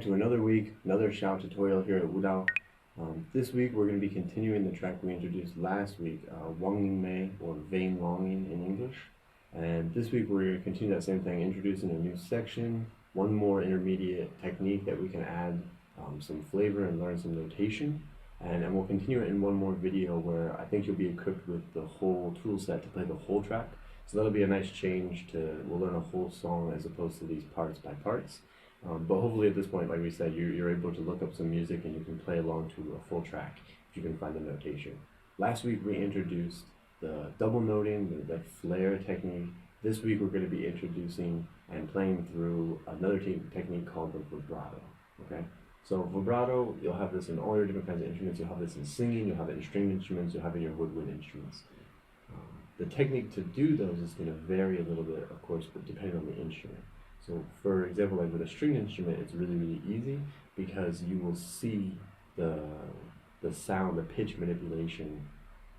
back to another week, another Xiao tutorial here at Wudao. This week we're going to be continuing the track we introduced last week, Wang Ning Mei, or Vein Longing in English. And this week we're going to continue that same thing, introducing a new section, one more intermediate technique that we can add some flavor and learn some notation. And we'll continue it in one more video where I think you'll be equipped with the whole tool set to play the whole track. So that'll be a nice change we'll learn a whole song as opposed to these parts by parts. But hopefully at this point, like we said, you're able to look up some music and you can play along to a full track if you can find the notation. Last week we introduced the double noting, the flare technique. This week we're going to be introducing and playing through another technique called the vibrato. Okay? So vibrato, you'll have this in all your different kinds of instruments. You'll have this in singing, you'll have it in string instruments, you'll have it in your woodwind instruments. The technique to do those is going to vary a little bit, of course, but depending on the instrument. So for example, like with a string instrument, it's really, really easy because you will see the sound, the pitch manipulation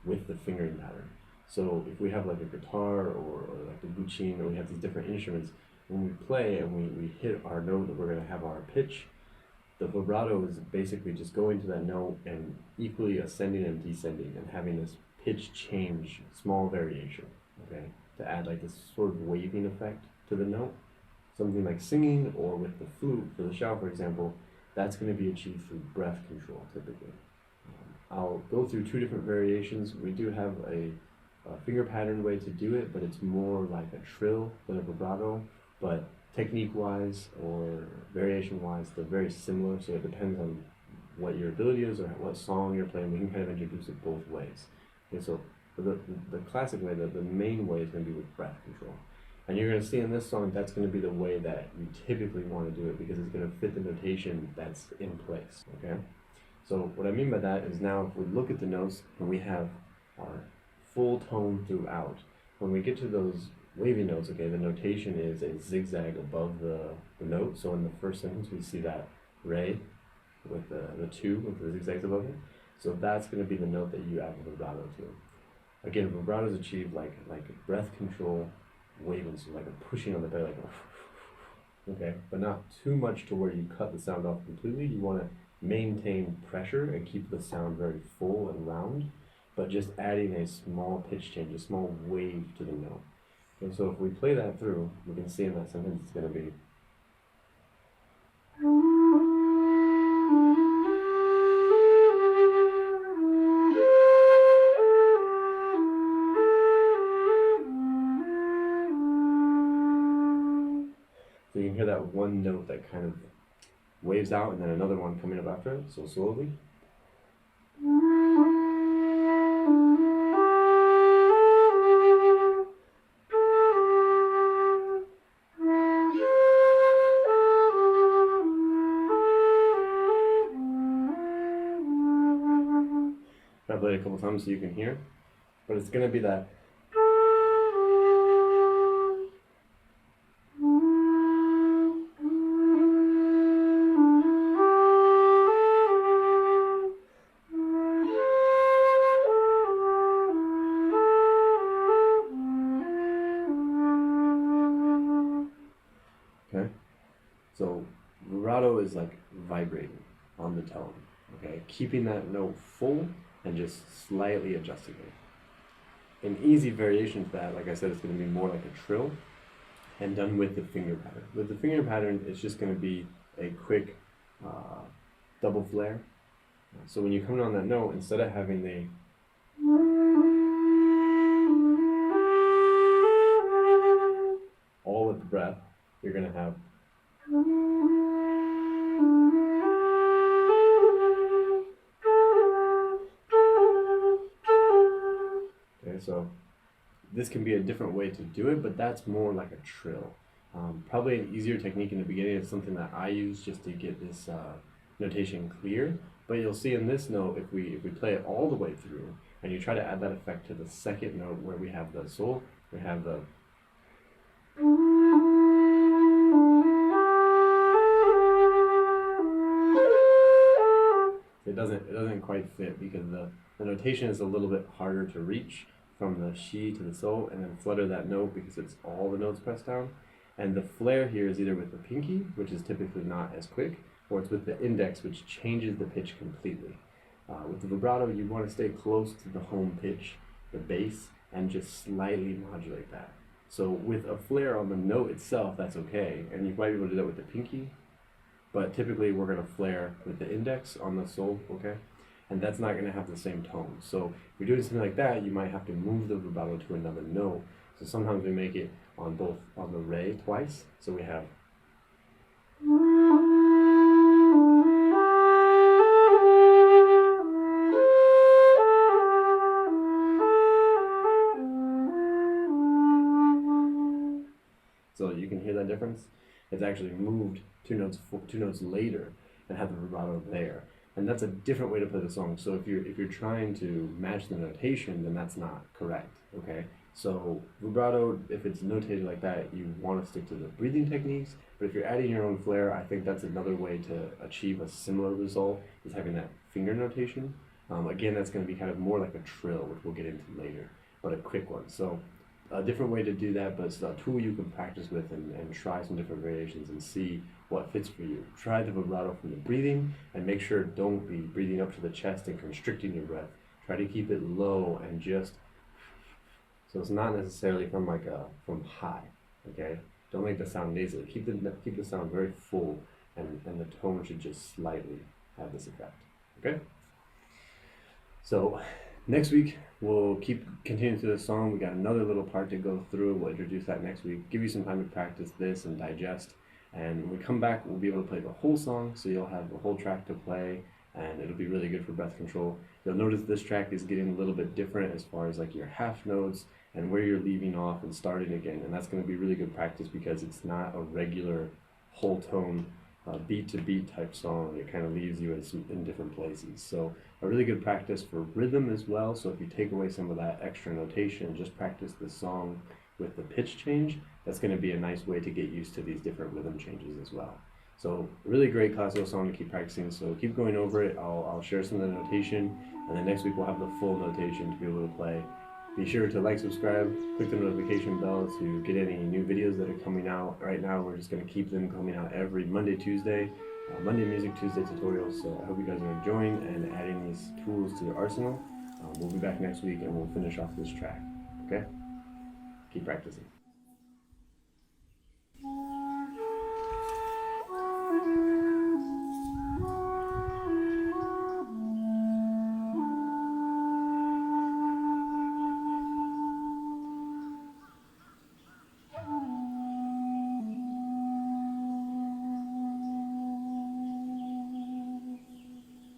with the fingering pattern. So if we have like a guitar or like the Guqin, or we have these different instruments, when we play and we hit our note that we're going to have our pitch, the vibrato is basically just going to that note and equally ascending and descending and having this pitch change, small variation, okay, to add like this sort of waving effect to the note. Something like singing or with the flute, for the Xiao for example, that's going to be achieved through breath control typically. I'll go through two different variations. We do have a finger pattern way to do it, but it's more like a trill than a vibrato, but technique-wise or variation-wise, they're very similar, so it depends on what your ability is or what song you're playing. We can kind of introduce it both ways. Okay, so for the classic way, the main way is going to be with breath control. And you're going to see in this song, that's going to be the way that you typically want to do it because it's going to fit the notation that's in place, okay? So what I mean by that is now if we look at the notes and we have our full tone throughout, when we get to those wavy notes, okay, the notation is a zigzag above the note. So in the first sentence, we see that re with the two with the zigzags above it. So that's going to be the note that you add the vibrato to. Again, vibrato is achieved like breath control, waving, so like a pushing on the belly, like okay, but not too much to where you cut the sound off completely. You want to maintain pressure and keep the sound very full and round, but just adding a small pitch change, a small wave to the note. And so if we play that through, we can see in that sentence it's going to be. So you can hear that one note that kind of waves out and then another one coming up after it, so slowly. I'll play it a couple times so you can hear, but it's going to be that. Okay, so vibrato is like vibrating on the tone, okay, keeping that note full and just slightly adjusting it. An easy variation to that, like I said, is going to be more like a trill and done with the finger pattern. With the finger pattern, it's just going to be a quick double flare. So when you come on that note, instead of having the all with the breath, you're going to have. Okay, so this can be a different way to do it, but that's more like a trill. Probably an easier technique in the beginning. It's something that I use just to get this notation clear. But you'll see in this note, if we play it all the way through, and you try to add that effect to the second note where we have the sol, we have the. It doesn't quite fit because the notation is a little bit harder to reach from the shi to the sol and then flutter that note because it's all the notes pressed down. And the flare here is either with the pinky, which is typically not as quick, or it's with the index, which changes the pitch completely. With the vibrato, you want to stay close to the home pitch, the bass, and just slightly modulate that. So with a flare on the note itself, that's okay, and you might be able to do that with the pinky, but typically we're going to flare with the index on the sole, okay? And that's not going to have the same tone. So if you're doing something like that, you might have to move the vibrato to another note. So sometimes we make it on the re twice. So we have. So you can hear that difference. It's actually moved two notes later and have the vibrato there. And that's a different way to play the song. So if you're trying to match the notation, then that's not correct. Okay. So vibrato, if it's notated like that, you want to stick to the breathing techniques. But if you're adding your own flair, I think that's another way to achieve a similar result, is having that finger notation. Again, that's going to be kind of more like a trill, which we'll get into later, but a quick one. So a different way to do that, but it's a tool you can practice with and try some different variations and see what fits for you. Try the vibrato from the breathing, and make sure don't be breathing up to the chest and constricting your breath. Try to keep it low and just, so it's not necessarily from from high, okay? Don't make the sound nasally. Keep the sound very full, and the tone should just slightly have this effect, okay? So next week, we'll keep continuing through the song. We got another little part to go through. We'll introduce that next week. Give you some time to practice this and digest. And when we come back, we'll be able to play the whole song, so you'll have the whole track to play, and it'll be really good for breath control. You'll notice this track is getting a little bit different as far as like your half notes and where you're leaving off and starting again. And that's going to be really good practice because it's not a regular whole tone beat to beat type song. It kind of leaves you in different places. So a really good practice for rhythm as well. So if you take away some of that extra notation, just practice the song with the pitch change, that's going to be a nice way to get used to these different rhythm changes as well. So a really great classical song to keep practicing. So keep going over it. I'll share some of the notation, and then next week we'll have the full notation to be able to play. Be sure to like, subscribe, click the notification bell to get any new videos that are coming out. Right now we're just going to keep them coming out every Monday, Tuesday, Monday music, Tuesday tutorials. So I hope you guys are enjoying and adding these tools to your arsenal. We'll be back next week and we'll finish off this track. Okay? Keep practicing.